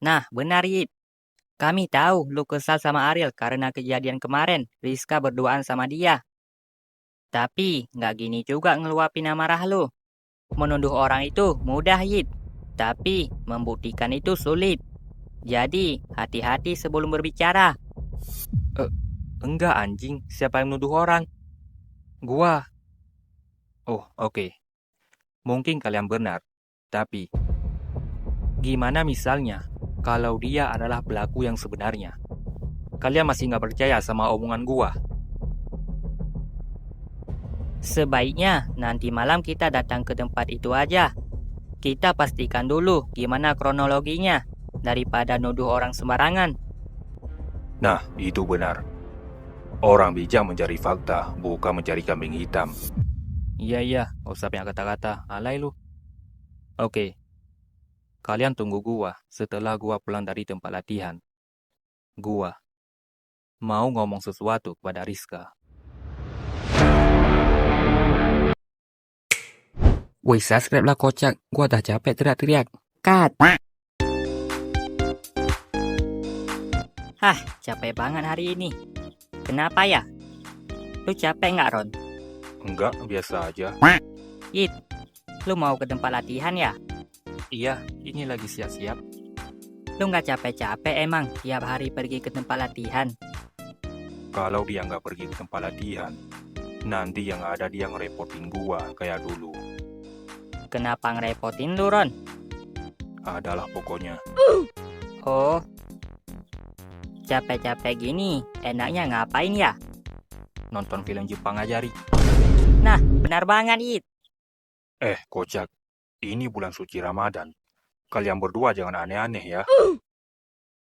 Nah, benar Yit. Kami tahu lu kesal sama Ariel karena kejadian kemarin Rizka berduaan sama dia. Tapi nggak gini juga ngeluapin amarah lu. Menuduh orang itu mudah Yit. Tapi membuktikan itu sulit. Jadi hati-hati sebelum berbicara. Enggak anjing, siapa yang nuduh orang? Gua. Oh, oke. Mungkin kalian benar. Tapi, gimana misalnya kalau dia adalah pelaku yang sebenarnya? Kalian masih nggak percaya sama omongan gua? Sebaiknya nanti malam kita datang ke tempat itu aja. Kita pastikan dulu gimana kronologinya daripada nuduh orang sembarangan. Nah, itu benar. Orang bijak mencari fakta, bukan mencari kambing hitam. Iya, gak usah banyak kata-kata, alay lu. Oke, kalian tunggu gua setelah gua pulang dari tempat latihan. Gua mau ngomong sesuatu kepada Rizka. Woi, subscribe lah kocak, gua udah capek teriak-teriak. Cut. Capek banget hari ini. Kenapa ya? Lu capek nggak, Ron? Enggak, biasa aja. Yit, lu mau ke tempat latihan ya? Iya, ini lagi siap-siap. Lu nggak capek-capek emang tiap hari pergi ke tempat latihan? Kalau dia nggak pergi ke tempat latihan, nanti yang ada dia ngerepotin gua kayak dulu. Kenapa ngerepotin lu, Ron? Adalah pokoknya. Oh, capek-capek gini, enaknya ngapain ya? Nonton film Jepang aja, Ri. Nah, benar banget, Yit. Kocak. Ini bulan suci Ramadan. Kalian berdua jangan aneh-aneh ya.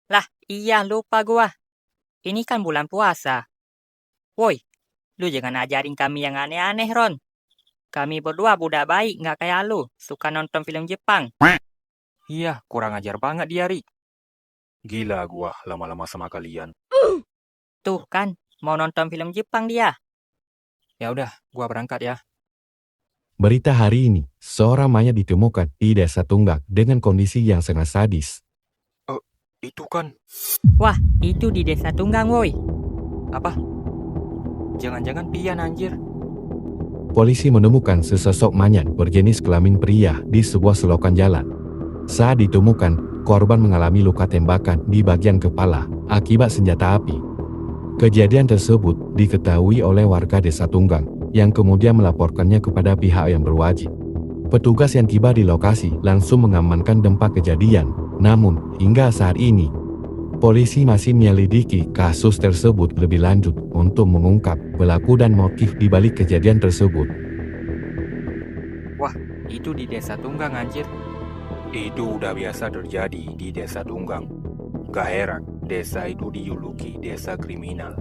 Lah, iya lupa gua. Ini kan bulan puasa. Woi, lu jangan ajarin kami yang aneh-aneh, Ron. Kami berdua budak baik, nggak kayak lu, suka nonton film Jepang. Iya, kurang ajar banget dia, Ri. Gila gua lama-lama sama kalian. Tuh kan, mau nonton film Jepang dia. Ya udah, gua berangkat ya. Berita hari ini, seorang mayat ditemukan di Desa Tunggak dengan kondisi yang sangat sadis. Itu kan. Wah, itu di Desa Tunggang, woi. Apa? Jangan-jangan pian anjir. Polisi menemukan sesosok mayat berjenis kelamin pria di sebuah selokan jalan. Saat ditemukan, korban mengalami luka tembakan di bagian kepala akibat senjata api. Kejadian tersebut diketahui oleh warga Desa Tunggang yang kemudian melaporkannya kepada pihak yang berwajib. Petugas yang tiba di lokasi langsung mengamankan tempat kejadian. Namun, hingga saat ini, polisi masih menyelidiki kasus tersebut lebih lanjut untuk mengungkap pelaku dan motif di balik kejadian tersebut. Wah, itu di Desa Tunggang anjir. Itu udah biasa terjadi di Desa Tunggang. Gak heran, desa itu dijuluki desa kriminal.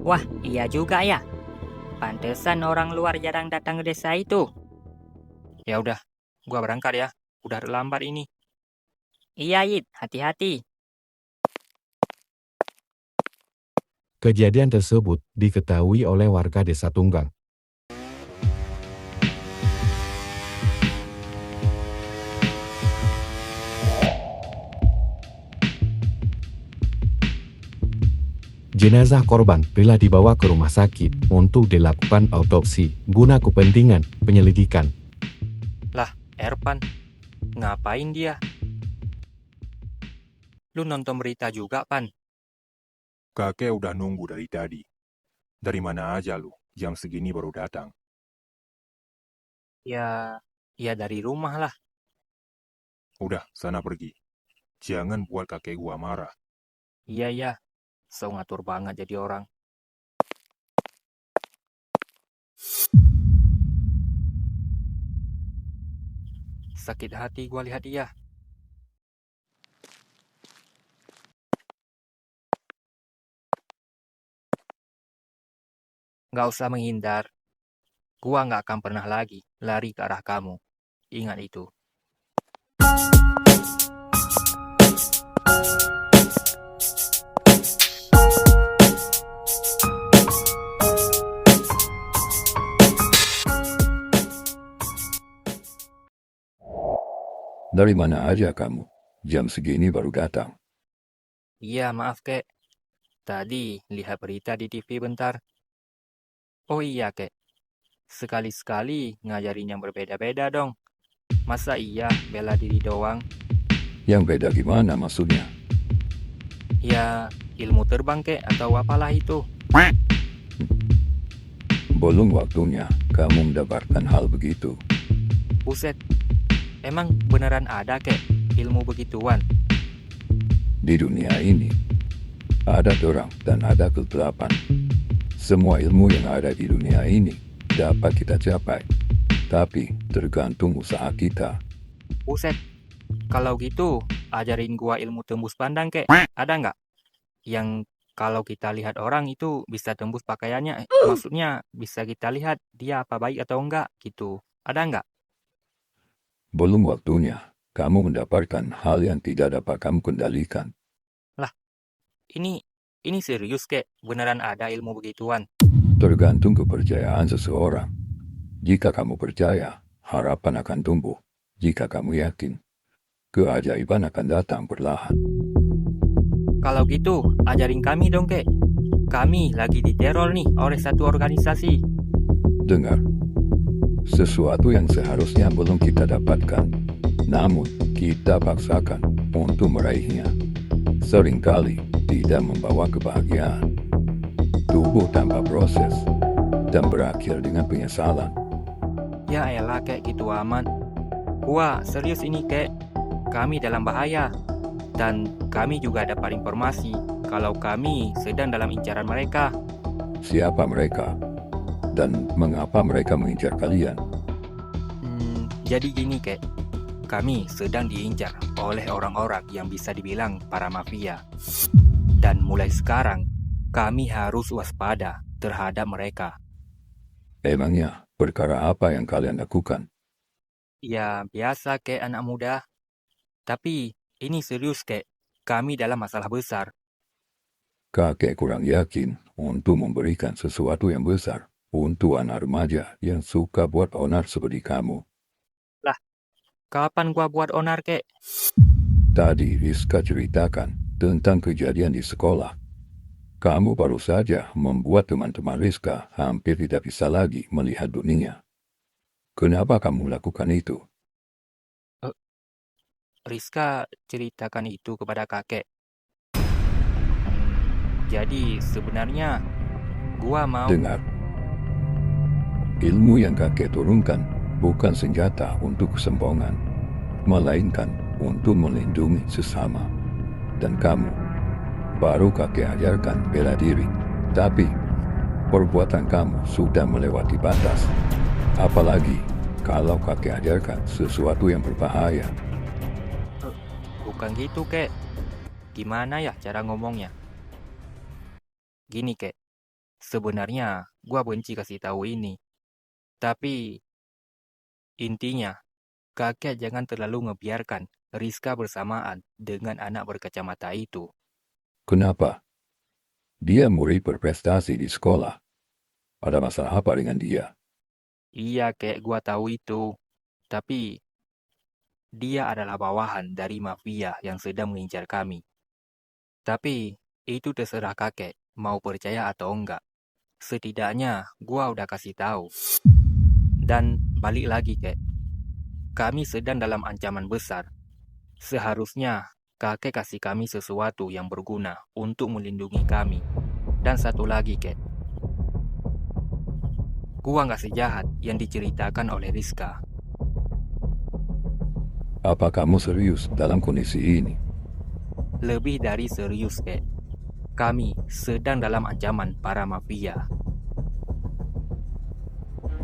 Wah, iya juga ya. Pantesan orang luar jarang datang ke desa itu. Ya udah, gua berangkat ya. Udah terlambat ini. Iya, Yit, hati-hati. Kejadian tersebut diketahui oleh warga Desa Tunggang. Jenazah korban telah dibawa ke rumah sakit untuk dilakukan autopsi guna kepentingan penyelidikan. Lah, Erpan, ngapain dia? Lu nonton berita juga, Pan? Kakek udah nunggu dari tadi. Dari mana aja lu? Jam segini baru datang. Ya dari rumah lah. Udah, sana pergi. Jangan buat kakek gua marah. Iya. So ngatur banget jadi orang. Sakit hati gua lihat dia. Gak usah menghindar. Gua gak akan pernah lagi lari ke arah kamu. Ingat itu. Dari mana aja kamu? Jam segini baru datang. Iya, maaf, Kek. Tadi lihat berita di TV bentar. Oh iya, Kek. Sekali-sekali ngajarin yang berbeda-beda dong. Masa iya bela diri doang? Yang beda gimana maksudnya? Ya, ilmu terbang, Kek, atau apalah itu. Belum waktunya kamu mendapatkan hal begitu. Buset, emang beneran ada, Kek, ilmu begituan? Di dunia ini, ada terang dan ada kegelapan. Semua ilmu yang ada di dunia ini dapat kita capai. Tapi tergantung usaha kita. Buset, kalau gitu ajarin gua ilmu tembus pandang, Kek. Ada nggak? Yang kalau kita lihat orang itu bisa tembus pakaiannya. Maksudnya bisa kita lihat dia apa baik atau enggak gitu. Ada nggak? Belum waktunya kamu mendapatkan hal yang tidak dapat kamu kendalikan. Ini serius, Kek. Beneran ada ilmu begituan? Tergantung kepercayaan seseorang. Jika kamu percaya, harapan akan tumbuh. Jika kamu yakin, keajaiban akan datang perlahan. Kalau gitu, ajarin kami dong, Kek. Kami lagi diteror nih oleh satu organisasi. Dengar, sesuatu yang seharusnya belum kita dapatkan, namun kita paksakan untuk meraihnya. Seringkali tidak membawa kebahagiaan. Tubuh tanpa proses dan berakhir dengan penyesalan. Ya elah, Kek, gitu amat. Wah, serius ini, Kek. Kami dalam bahaya. Dan kami juga dapat informasi kalau kami sedang dalam incaran mereka. Siapa mereka? Dan mengapa mereka mengincar kalian? Jadi gini, Kek. Kami sedang diincar oleh orang-orang yang bisa dibilang para mafia. Dan mulai sekarang, kami harus waspada terhadap mereka. Emangnya perkara apa yang kalian lakukan? Ya, biasa, Kek, anak muda. Tapi ini serius, Kek. Kami dalam masalah besar. Kakek kurang yakin untuk memberikan sesuatu yang besar untuk anak remaja yang suka buat onar seperti kamu. Kapan gua buat onar, Kek? Tadi Rizka ceritakan tentang kejadian di sekolah. Kamu baru saja membuat teman-teman Rizka hampir tidak bisa lagi melihat dunia. Kenapa kamu lakukan itu? Rizka ceritakan itu kepada kakek. Jadi sebenarnya gua mau... Dengar, ilmu yang kakek turunkan bukan senjata untuk kesombongan, melainkan untuk melindungi sesama. Dan kamu, baru kakek ajarkan bela diri, tapi perbuatan kamu sudah melewati batas. Apalagi kalau kakek ajarkan sesuatu yang berbahaya. Bukan gitu, Kek. Gimana ya cara ngomongnya? Gini, Kek. Sebenarnya gua benci kasih tahu ini. Tapi intinya, kakek jangan terlalu ngebiarkan Rizka bersamaan dengan anak berkacamata itu. Kenapa? Dia murid berprestasi di sekolah. Ada masalah apa dengan dia? Iya, Kek, gua tahu itu. Tapi dia adalah bawahan dari mafia yang sedang mengincar kami. Tapi itu terserah kakek mau percaya atau enggak. Setidaknya gua udah kasih tahu. Dan balik lagi, Kek. Kami sedang dalam ancaman besar. Seharusnya kakek kasih kami sesuatu yang berguna untuk melindungi kami. Dan satu lagi, Kek. Gua nggak sejahat yang diceritakan oleh Rizka. Apa kamu serius dalam kondisi ini? Lebih dari serius, Kek. Kami sedang dalam ancaman para mafia.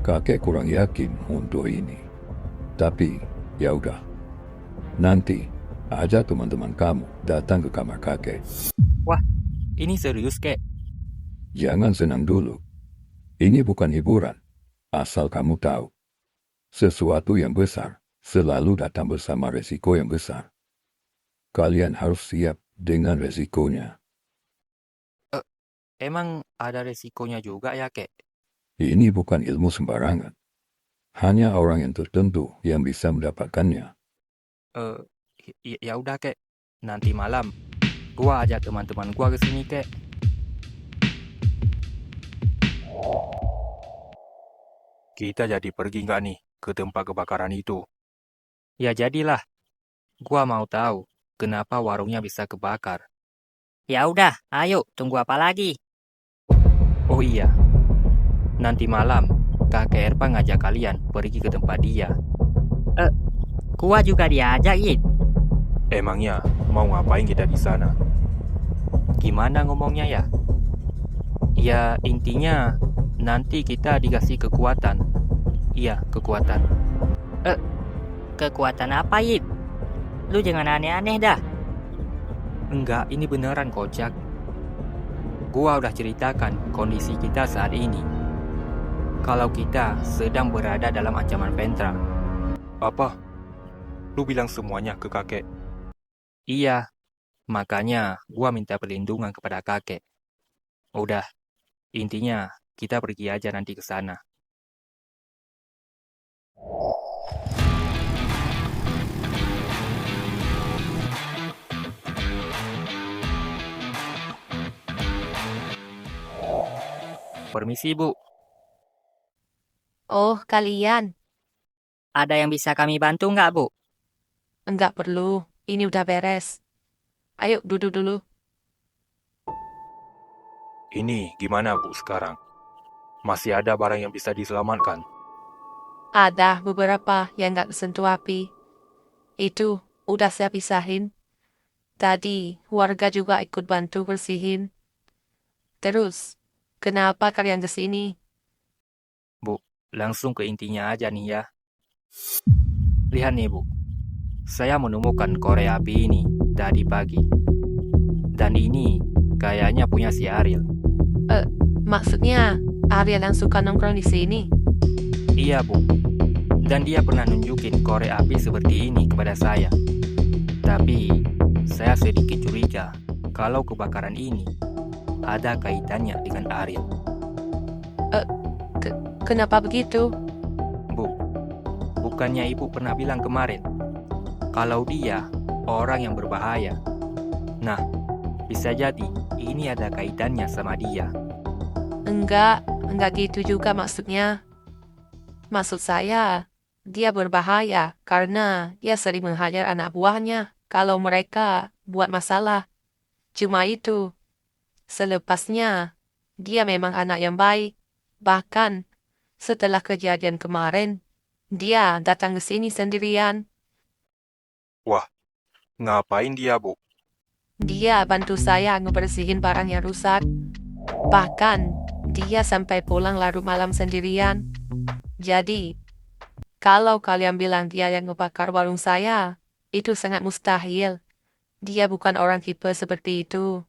Kakek kurang yakin untuk ini. Tapi, ya udah. Nanti, ajak teman-teman kamu datang ke kamar kakek. Ini serius, Kek. Jangan senang dulu. Ini bukan hiburan. Asal kamu tahu. Sesuatu yang besar selalu datang bersama resiko yang besar. Kalian harus siap dengan resikonya. Emang ada resikonya juga ya, Kek? Ini bukan ilmu sembarangan. Hanya orang yang tertentu yang bisa mendapatkannya. Ya udah, kek. Nanti malam, gua ajak teman-teman gua ke sini, kek. Kita jadi pergi nggak nih ke tempat kebakaran itu? Ya jadilah. Gua mau tahu kenapa warungnya bisa kebakar. Ya udah, ayo, tunggu apa lagi? Oh iya, nanti malam kakek Erpa ngajak kalian pergi ke tempat dia. Gua juga diajak, Yit. Emangnya mau ngapain kita di sana? Gimana ngomongnya ya? Ya intinya nanti kita dikasih kekuatan. Iya, kekuatan. Kekuatan apa, Yit? Lu jangan aneh-aneh dah. Enggak, ini beneran kocak. Gua udah ceritakan kondisi kita saat ini. Kalau kita sedang berada dalam ancaman Pentra. Apa? Lu bilang semuanya ke kakek? Iya, makanya gua minta perlindungan kepada kakek. Udah, intinya kita pergi aja nanti ke sana. Permisi, Bu. Oh, kalian? Ada yang bisa kami bantu nggak, Bu? Enggak perlu. Ini udah beres. Ayo, duduk dulu. Ini gimana, Bu, sekarang? Masih ada barang yang bisa diselamatkan? Ada beberapa yang nggak kesentuh api. Itu udah saya pisahin. Tadi warga juga ikut bantu bersihin. Terus, kenapa kalian ke sini? Bu, langsung ke intinya aja nih ya. Lihat nih, Bu. Saya menemukan korek api ini tadi pagi. Dan ini kayaknya punya si Ariel. Maksudnya, Ariel yang suka nongkrong di sini? Iya, Bu. Dan dia pernah nunjukin korek api seperti ini kepada saya. Tapi, saya sedikit curiga kalau kebakaran ini ada kaitannya dengan Ariel. Kenapa begitu? Bu, bukannya Ibu pernah bilang kemarin kalau dia orang yang berbahaya. Nah, bisa jadi ini ada kaitannya sama dia. Enggak gitu juga maksudnya. Maksud saya, dia berbahaya karena dia sering menghajar anak buahnya kalau mereka buat masalah. Cuma itu. Selepasnya, dia memang anak yang baik. Bahkan, setelah kejadian kemarin, dia datang ke sini sendirian. Wah, ngapain dia, Bu? Dia bantu saya ngebersihin barang yang rusak. Bahkan, dia sampai pulang larut malam sendirian. Jadi, kalau kalian bilang dia yang ngebakar warung saya, itu sangat mustahil. Dia bukan orang tipe seperti itu.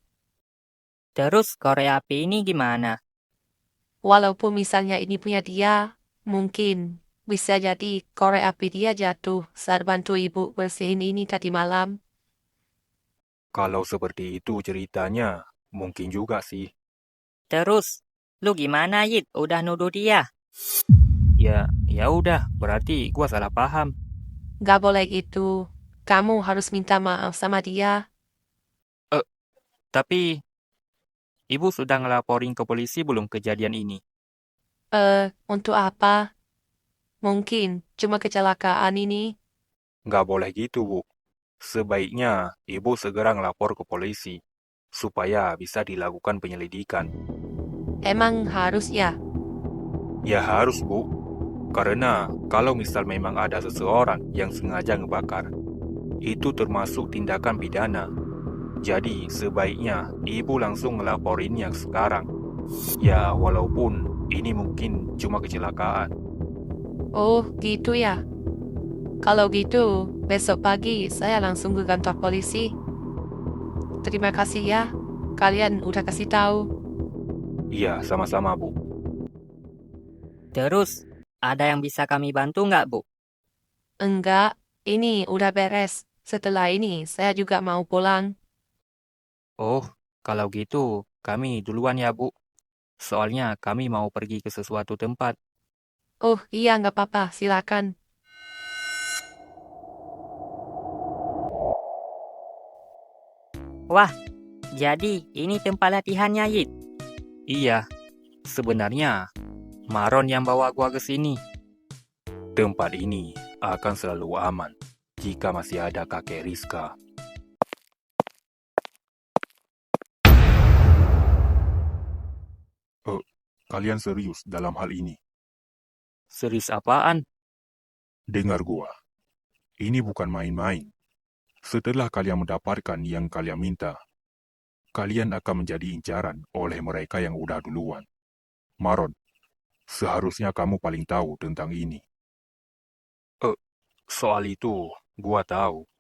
Terus korek api ini gimana? Walaupun misalnya ini punya dia, mungkin bisa jadi korek api dia jatuh saat bantu ibu bersihin ini tadi malam. Kalau seperti itu ceritanya, mungkin juga sih. Terus, lu gimana, Yit? Udah nuduh dia? Ya udah, berarti gua salah paham. Gak boleh gitu. Kamu harus minta maaf sama dia. Tapi, Ibu sudah ngelaporin ke polisi belum kejadian ini? Untuk apa? Mungkin cuma kecelakaan ini. Nggak boleh gitu, Bu. Sebaiknya Ibu segera ngelapor ke polisi, supaya bisa dilakukan penyelidikan. Emang harus ya? Ya harus, Bu. Karena kalau misal memang ada seseorang yang sengaja ngebakar, itu termasuk tindakan pidana. Jadi sebaiknya Ibu langsung ngelaporinnya sekarang. Ya walaupun ini mungkin cuma kecelakaan. Oh, gitu ya. Kalau gitu, besok pagi saya langsung ke kantor polisi. Terima kasih ya. Kalian udah kasih tahu. Iya, sama-sama, Bu. Terus, ada yang bisa kami bantu nggak, Bu? Enggak, ini udah beres. Setelah ini, saya juga mau pulang. Oh, kalau gitu kami duluan ya, Bu. Soalnya kami mau pergi ke sesuatu tempat. Oh, iya nggak apa-apa. Silakan. Wah, jadi ini tempat latihannya, Yit. Iya, sebenarnya Maron yang bawa gua ke sini. Tempat ini akan selalu aman jika masih ada kakek Rizka. Kalian serius dalam hal ini? Serius apaan? Dengar gua. Ini bukan main-main. Setelah kalian mendapatkan yang kalian minta, kalian akan menjadi incaran oleh mereka yang udah duluan. Maron, seharusnya kamu paling tahu tentang ini. Soal itu, gua tahu.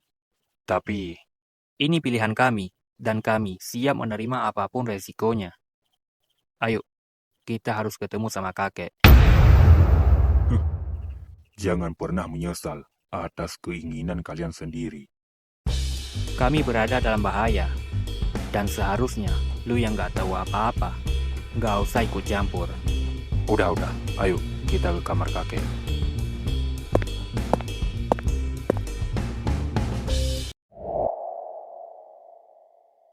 Tapi, ini pilihan kami, dan kami siap menerima apapun resikonya. Ayo, kita harus ketemu sama kakek. Jangan pernah menyesal atas keinginan kalian sendiri. Kami berada dalam bahaya. Dan seharusnya, lu yang gak tahu apa-apa, gak usah ikut campur. Udah, ayo kita ke kamar kakek.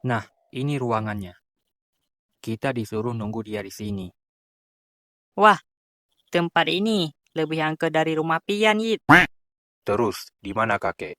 Nah, ini ruangannya. Kita disuruh nunggu dia di sini. Wah, tempat ini lebih angker dari rumah pian, Yit. Terus, di mana kakek?